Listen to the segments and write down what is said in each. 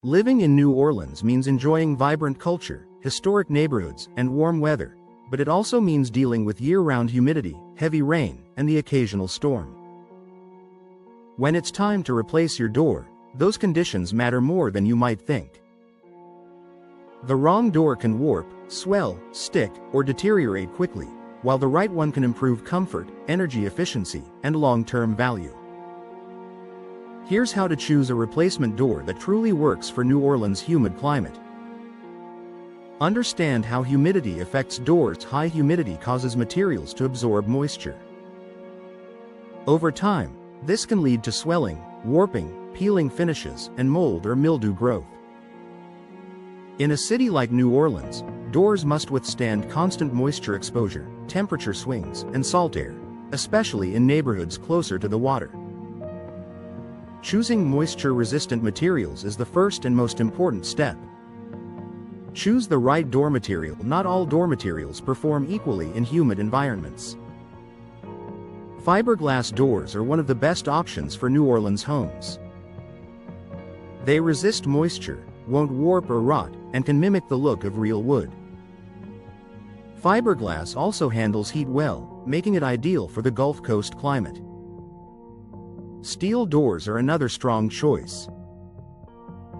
Living in New Orleans means enjoying vibrant culture, historic neighborhoods, and warm weather, but it also means dealing with year-round humidity, heavy rain, and the occasional storm. When it's time to replace your door, those conditions matter more than you might think. The wrong door can warp, swell, stick, or deteriorate quickly, while the right one can improve comfort, energy efficiency, and long-term value. Here's how to choose a replacement door that truly works for New Orleans' humid climate. Understand how humidity affects doors. High humidity causes materials to absorb moisture. Over time, this can lead to swelling, warping, peeling finishes, and mold or mildew growth. In a city like New Orleans, doors must withstand constant moisture exposure, temperature swings, and salt air, especially in neighborhoods closer to the water. Choosing moisture-resistant materials is the first and most important step. Choose the right door material. Not all door materials perform equally in humid environments. Fiberglass doors are one of the best options for New Orleans homes. They resist moisture, won't warp or rot, and can mimic the look of real wood. Fiberglass also handles heat well, making it ideal for the Gulf Coast climate. Steel doors are another strong choice.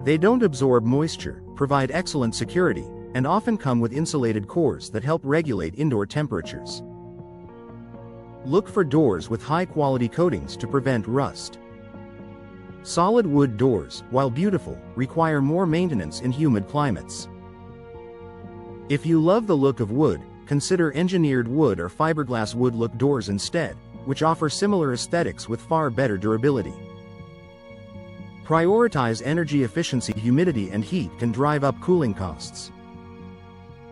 They don't absorb moisture, provide excellent security, and often come with insulated cores that help regulate indoor temperatures. Look for doors with high-quality coatings to prevent rust. Solid wood doors, while beautiful, require more maintenance in humid climates. If you love the look of wood, consider engineered wood or fiberglass wood-look doors instead, which offer similar aesthetics with far better durability. Prioritize energy efficiency. Humidity and heat can drive up cooling costs.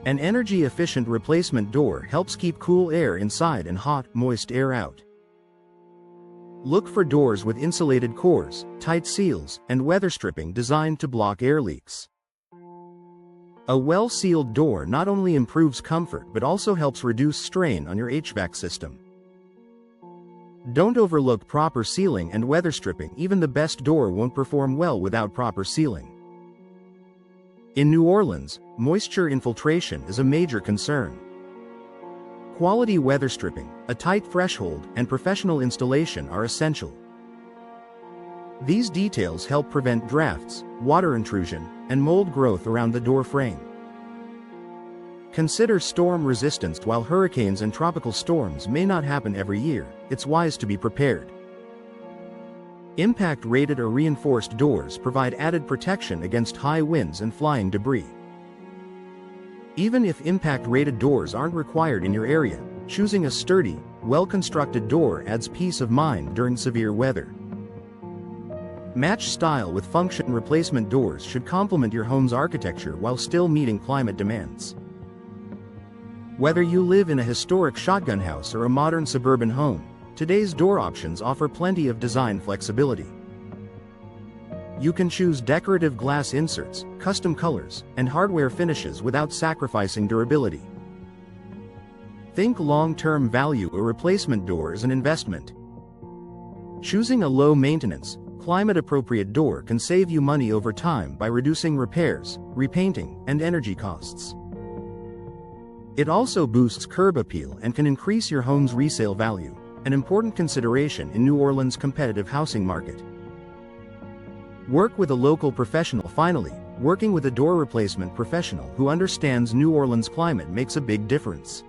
An energy-efficient replacement door helps keep cool air inside and hot, moist air out. Look for doors with insulated cores, tight seals, and weather stripping designed to block air leaks. A well-sealed door not only improves comfort but also helps reduce strain on your HVAC system. Don't overlook proper sealing and weather stripping. Even the best door won't perform well without proper sealing. In New Orleans, moisture infiltration is a major concern. Quality weather stripping, a tight threshold, and professional installation are essential. These details help prevent drafts, water intrusion, and mold growth around the door frame. Consider storm resistance. While hurricanes and tropical storms may not happen every year, it's wise to be prepared. Impact-rated or reinforced doors provide added protection against high winds and flying debris. Even if impact-rated doors aren't required in your area, choosing a sturdy, well-constructed door adds peace of mind during severe weather. Match style with function. Replacement doors should complement your home's architecture while still meeting climate demands. Whether you live in a historic shotgun house or a modern suburban home, today's door options offer plenty of design flexibility. You can choose decorative glass inserts, custom colors, and hardware finishes without sacrificing durability. Think long-term value. A replacement door is an investment. Choosing a low-maintenance, climate-appropriate door can save you money over time by reducing repairs, repainting, and energy costs. It also boosts curb appeal and can increase your home's resale value, an important consideration in New Orleans' competitive housing market. Work with a local professional. Finally, working with a door replacement professional who understands New Orleans' climate makes a big difference.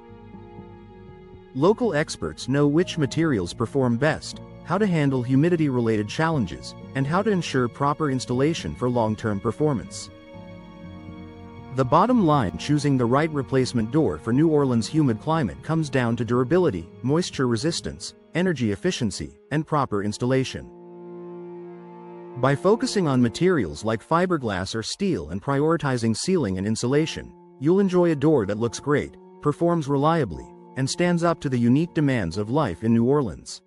Local experts know which materials perform best, how to handle humidity-related challenges, and how to ensure proper installation for long-term performance. The bottom line: choosing the right replacement door for New Orleans' humid climate comes down to durability, moisture resistance, energy efficiency, and proper installation. By focusing on materials like fiberglass or steel and prioritizing sealing and insulation, you'll enjoy a door that looks great, performs reliably, and stands up to the unique demands of life in New Orleans.